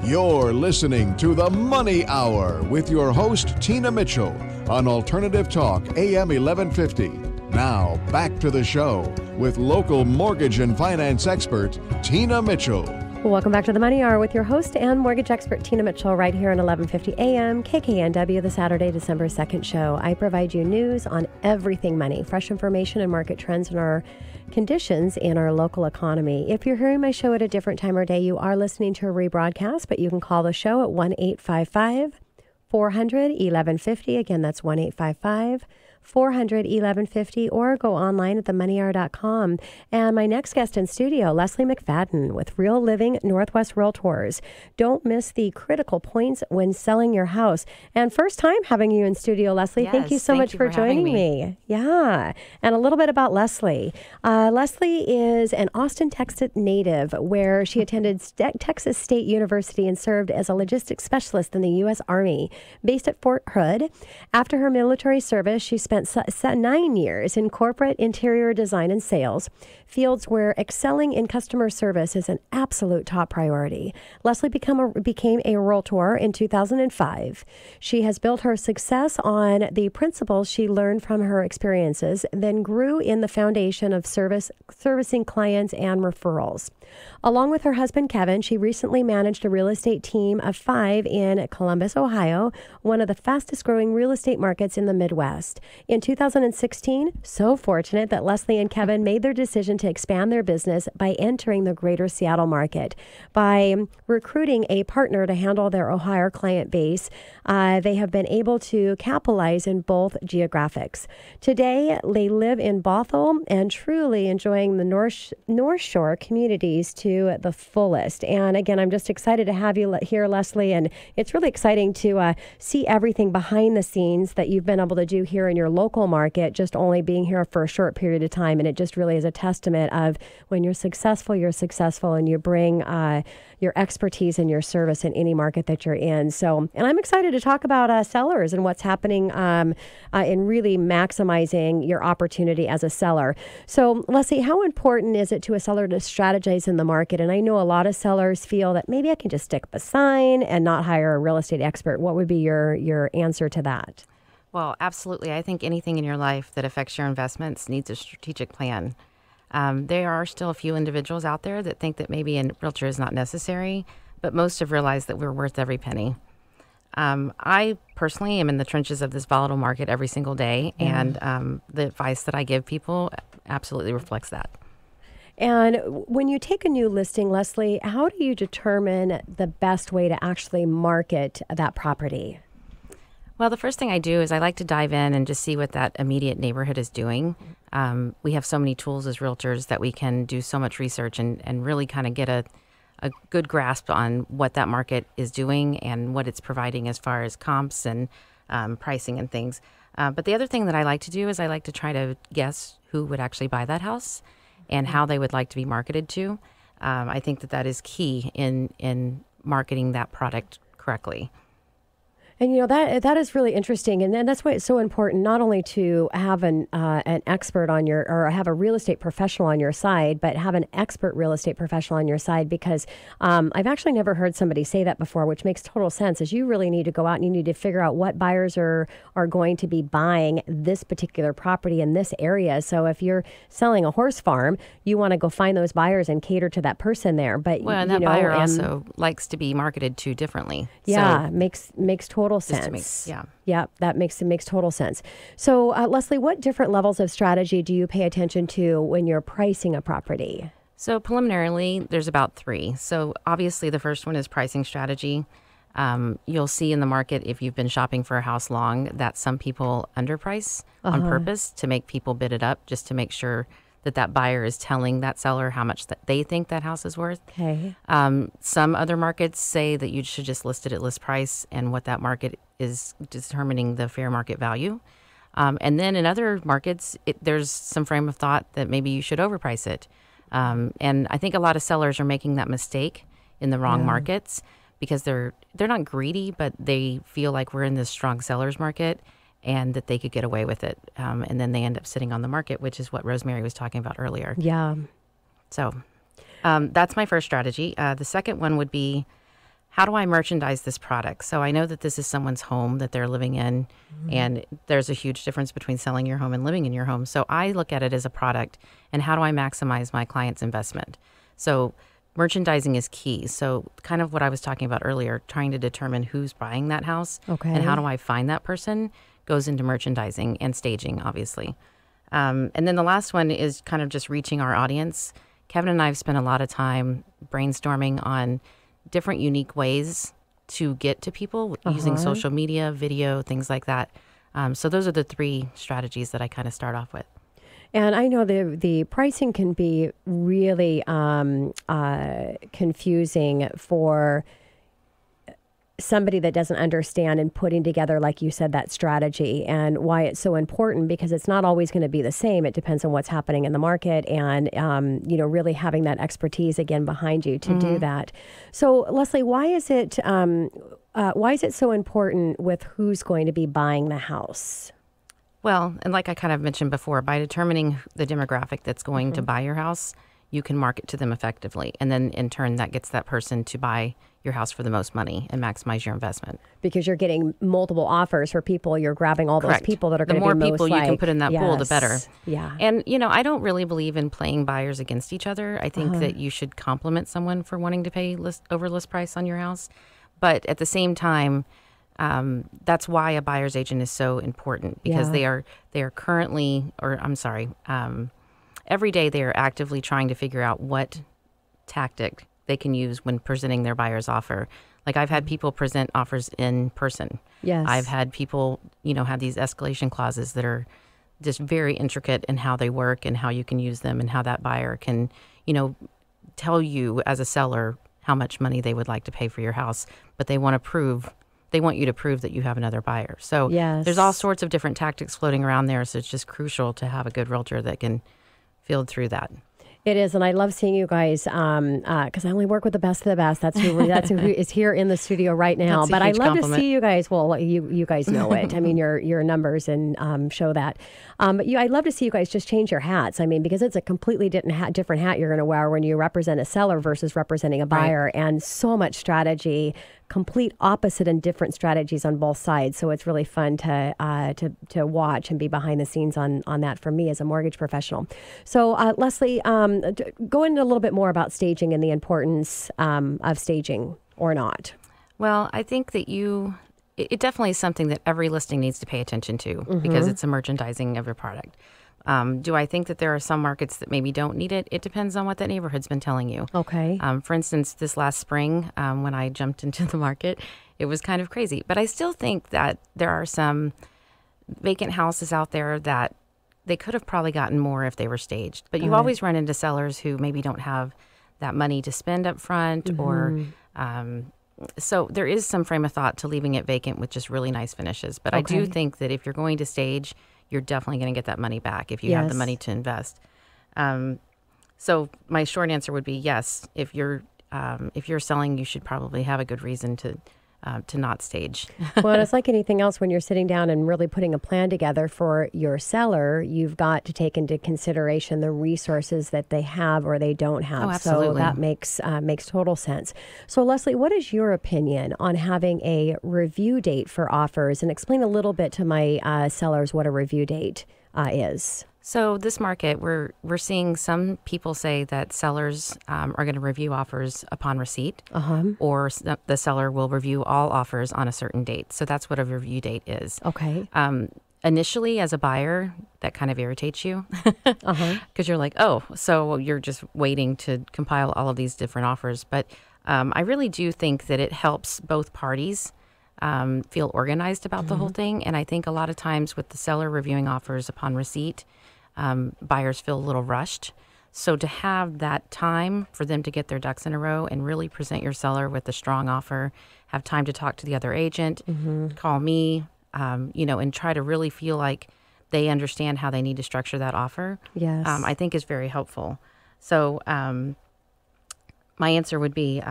You're listening to The Money Hour with your host, Tina Mitchell, on Alternative Talk, AM 1150. Now, back to the show with local mortgage and finance expert, Tina Mitchell. Welcome back to The Money Hour with your host and mortgage expert, Tina Mitchell, right here on 1150 AM, KKNW, the Saturday, December 2nd show. I provide you news on everything money, fresh information and market trends in our conditions in our local economy. If you're hearing my show at a different time or day, you are listening to a rebroadcast, but you can call the show at 1-855-400-1150. Again, that's 1-855-400-1150, or go online at themoneyhour.com. And my next guest in studio, Leslie McFadden with Real Living Northwest Realtors. Don't miss the critical points when selling your house. And first time having you in studio, Leslie. Yes, thank you so much for joining me. Yeah. And a little bit about Leslie. Leslie is an Austin, Texas native, where she attended Texas State University and served as a logistics specialist in the U.S. Army, based at Fort Hood. After her military service, she spent 9 years in corporate interior design and sales, fields where excelling in customer service is an absolute top priority. Leslie became a realtor in 2005. She has built her success on the principles she learned from her experiences, then grew in the foundation of servicing clients and referrals. Along with her husband, Kevin, she recently managed a real estate team of 5 in Columbus, Ohio, one of the fastest growing real estate markets in the Midwest. In 2016, so fortunate that Leslie and Kevin made their decision to expand their business by entering the greater Seattle market. By recruiting a partner to handle their Ohio client base, they have been able to capitalize in both geographics. Today, they live in Bothell and truly enjoying the North Shore communities to the fullest. And again, I'm just excited to have you here, Leslie, and it's really exciting to see everything behind the scenes that you've been able to do here in your local market, just only being here for a short period of time. And it just really is a testament of when you're successful, and you bring your expertise and your service in any market that you're in. So, and I'm excited to talk about sellers and what's happening in really maximizing your opportunity as a seller. So, Leslie, how important is it to a seller to strategize in the market? And I know a lot of sellers feel that maybe I can just stick up a sign and not hire a real estate expert. What would be your answer to that? Well, absolutely. I think anything in your life that affects your investments needs a strategic plan. There are still a few individuals out there that think that maybe a realtor is not necessary, but most have realized that we're worth every penny. I personally am in the trenches of this volatile market every single day, and the advice that I give people absolutely reflects that. And when you take a new listing, Leslie, how do you determine the best way to actually market that property? Well, the first thing I do is I like to dive in and just see what that immediate neighborhood is doing. We have so many tools as realtors that we can do so much research and really kind of get a good grasp on what that market is doing and what it's providing as far as comps and pricing and things. But the other thing that I like to do is I like to try to guess who would actually buy that house and how they would like to be marketed to. I think that is key in marketing that product correctly. And, you know, that is really interesting. And that's why it's so important not only to have an expert on or have a real estate professional on your side, but have an expert real estate professional on your side, because I've actually never heard somebody say that before, which makes total sense, is you really need to go out and you need to figure out what buyers are going to be buying this particular property in this area. So if you're selling a horse farm, you want to go find those buyers and cater to that person there. But, well, and that buyer also likes to be marketed to differently. Yeah, so makes total sense. That makes total sense. So, Leslie, what different levels of strategy do you pay attention to when you're pricing a property? So preliminarily, there's about 3. So obviously, the first one is pricing strategy. You'll see in the market, if you've been shopping for a house long, that some people underprice on purpose to make people bid it up, just to make sure that buyer is telling that seller how much that they think that house is worth. Okay. Some other markets say that you should just list it at list price, and what that market is determining the fair market value. And then in other markets, there's some frame of thought that maybe you should overprice it. And I think a lot of sellers are making that mistake in the wrong markets, because they're not greedy, but they feel like we're in this strong seller's market and that they could get away with it. And then they end up sitting on the market, which is what Rosemary was talking about earlier. Yeah. So that's my first strategy. The second one would be how do I merchandise this product? So I know that this is someone's home that they're living in, and there's a huge difference between selling your home and living in your home. So I look at it as a product, and how do I maximize my client's investment? So merchandising is key. So kind of what I was talking about earlier, trying to determine who's buying that house and how do I find that person goes into merchandising and staging, obviously. And then the last one is kind of just reaching our audience. Kevin and I have spent a lot of time brainstorming on different unique ways to get to people using social media, video, things like that. So those are the 3 strategies that I kind of start off with. And I know the pricing can be really confusing for somebody that doesn't understand and putting together, like you said, that strategy, and why it's so important, because it's not always going to be the same. It depends on what's happening in the market, and really having that expertise again behind you to do that. So Leslie, why is it so important with who's going to be buying the house? Well, and like I kind of mentioned before, by determining the demographic that's going to buy your house, you can market to them effectively. And then in turn, that gets that person to buy your house for the most money and maximize your investment. Because you're getting multiple offers for people. You're grabbing all those people that are going to be most The more people you can put in that pool, the better. Yeah. And, I don't really believe in playing buyers against each other. I think that you should compliment someone for wanting to pay over list price on your house. But at the same time, that's why a buyer's agent is so important, because they are currently, every day they are actively trying to figure out what tactic they can use when presenting their buyer's offer. Like, I've had people present offers in person. Yes. I've had people, have these escalation clauses that are just very intricate in how they work and how you can use them, and how that buyer can, tell you as a seller how much money they would like to pay for your house, but they want you to prove that you have another buyer. So there's all sorts of different tactics floating around there. So it's just crucial to have a good realtor that can field through that. It is, and I love seeing you guys because I only work with the best of the best. That's who is here in the studio right now. But I love to see you guys. Well, you guys know it. I mean, your numbers and show that. But I'd love to see you guys just change your hats. I mean, because it's a completely different hat you're going to wear when you represent a seller versus representing a buyer, and so much strategy. Complete opposite and different strategies on both sides. So it's really fun to watch and be behind the scenes on that for me as a mortgage professional. So Leslie, go into a little bit more about staging and the importance of staging or not. Well, I think that it definitely is something that every listing needs to pay attention to, because it's a merchandising of your product. Do I think that there are some markets that maybe don't need it? It depends on what that neighborhood's been telling you. Okay. For instance, this last spring, when I jumped into the market, it was kind of crazy. But I still think that there are some vacant houses out there that they could have probably gotten more if they were staged. But you always run into sellers who maybe don't have that money to spend up front, or so there is some frame of thought to leaving it vacant with just really nice finishes. But I do think that if you're going to stage, you're definitely going to get that money back if you have the money to invest. So my short answer would be yes. If you're selling, you should probably have a good reason to not stage. Well, it's like anything else. When you're sitting down and really putting a plan together for your seller, you've got to take into consideration the resources that they have or they don't have. Oh, absolutely. So that makes total sense. So Leslie, what is your opinion on having a review date for offers? And explain a little bit to my sellers what a review date is. So this market, we're seeing some people say that sellers are going to review offers upon receipt, or the seller will review all offers on a certain date. So that's what a review date is. Okay. Initially, as a buyer, that kind of irritates you because you're like, oh, so you're just waiting to compile all of these different offers. But I really do think that it helps both parties feel organized about the whole thing. And I think a lot of times with the seller reviewing offers upon receipt, buyers feel a little rushed. So to have that time for them to get their ducks in a row and really present your seller with a strong offer, have time to talk to the other agent, call me, and try to really feel like they understand how they need to structure that offer, I think is very helpful. So my answer would be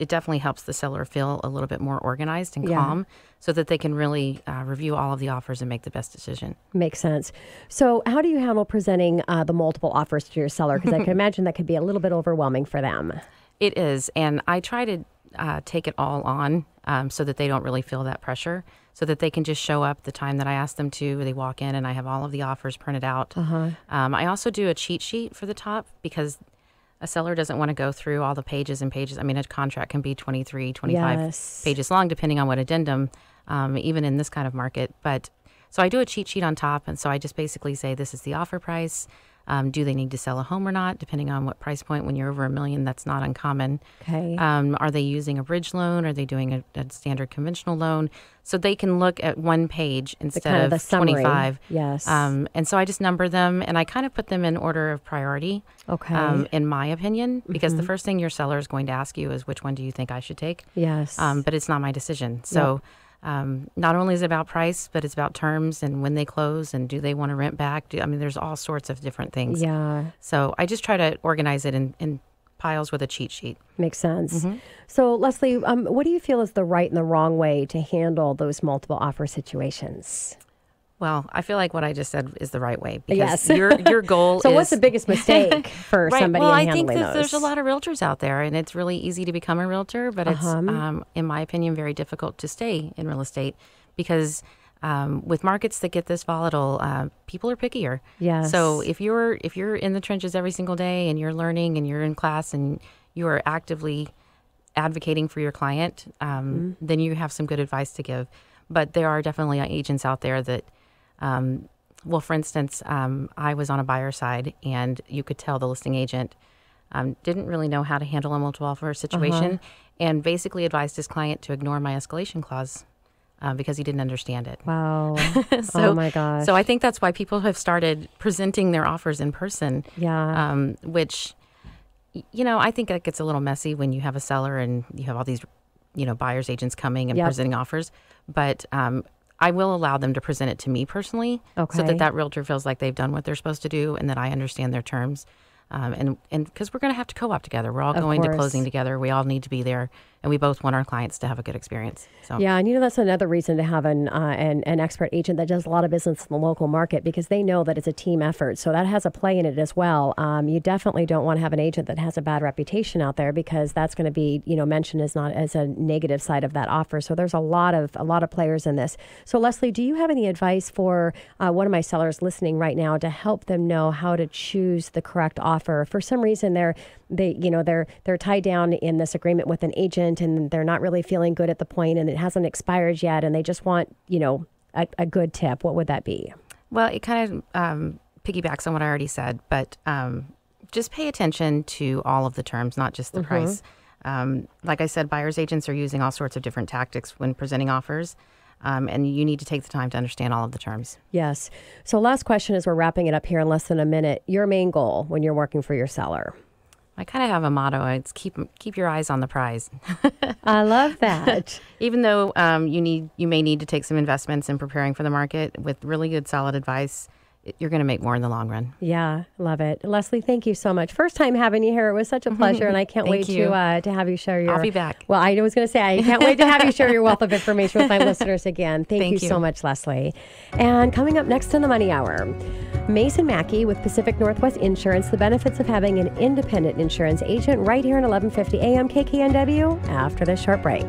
it definitely helps the seller feel a little bit more organized and calm, so that they can really review all of the offers and make the best decision. Makes sense. So how do you handle presenting the multiple offers to your seller? Because I can imagine that could be a little bit overwhelming for them. It is. And I try to take it all on so that they don't really feel that pressure, so that they can just show up the time that I ask them to. They walk in and I have all of the offers printed out. I also do a cheat sheet for the top because a seller doesn't want to go through all the pages and pages. I mean, a contract can be 23, 25 pages long, depending on what addendum, even in this kind of market. But so I do a cheat sheet on top. And so I just basically say, this is the offer price. Do they need to sell a home or not? Depending on what price point. When you're over $1 million, that's not uncommon. Okay. Are they using a bridge loan? Are they doing a standard conventional loan? So they can look at one page instead of 25. Yes. And so I just number them, and I kind of put them in order of priority. Okay. In my opinion, because the first thing your seller is going to ask you is, which one do you think I should take? Yes. But it's not my decision. So. Not only is it about price, but it's about terms and when they close and do they want to rent back. There's all sorts of different things. Yeah. So I just try to organize it in piles with a cheat sheet. Makes sense. So Leslie, what do you feel is the right and the wrong way to handle those multiple offer situations? Well, I feel like what I just said is the right way because Yes. your goal So is... what's the biggest mistake for Right. somebody Well, in I handling think that those? there's a lot of realtors out there, and it's really easy to become a realtor, but it's, in my opinion, very difficult to stay in real estate because with markets that get this volatile, people are pickier. Yes. So if you're in the trenches every single day and you're learning and you're in class and you are actively advocating for your client, then you have some good advice to give. But there are definitely agents out there that well, for instance, I was on a buyer side, and you could tell the listing agent didn't really know how to handle a multiple offer situation, and basically advised his client to ignore my escalation clause because he didn't understand it. Wow. So, oh my gosh. So I think that's why people have started presenting their offers in person. Yeah. Which, I think that gets a little messy when you have a seller and you have all these, buyers agents coming and presenting offers, but. I will allow them to present it to me personally so that realtor feels like they've done what they're supposed to do and that I understand their terms. And because we're going to have to co-op together. We're all going to closing together. We all need to be there. And we both want our clients to have a good experience. So yeah, and that's another reason to have an expert agent that does a lot of business in the local market because they know that it's a team effort. So that has a play in it as well. You definitely don't want to have an agent that has a bad reputation out there because that's going to be mentioned as not as a negative side of that offer. So there's a lot of players in this. So Leslie, do you have any advice for one of my sellers listening right now to help them know how to choose the correct offer? For some reason, they're tied down in this agreement with an agent and they're not really feeling good at the point and it hasn't expired yet and they just want, a good tip. What would that be? Well, it kind of piggybacks on what I already said, but just pay attention to all of the terms, not just the price. Like I said, buyer's agents are using all sorts of different tactics when presenting offers. And you need to take the time to understand all of the terms. Yes. So last question as we're wrapping it up here in less than a minute. Your main goal when you're working for your seller? I kind of have a motto. It's keep your eyes on the prize. I love that. Even though you may need to take some investments in preparing for the market, with really good, solid advice, you're going to make more in the long run. Yeah, love it. Leslie, thank you so much. First time having you here. It was such a pleasure, and I can't wait to have you share your... I'll be back. Well, I was going to say, I can't wait to have you share your wealth of information with my listeners again. Thank you so much, Leslie. And coming up next in the Money Hour, Mason Mackey with Pacific Northwest Insurance, the benefits of having an independent insurance agent right here on 1150 AM KKNW after this short break.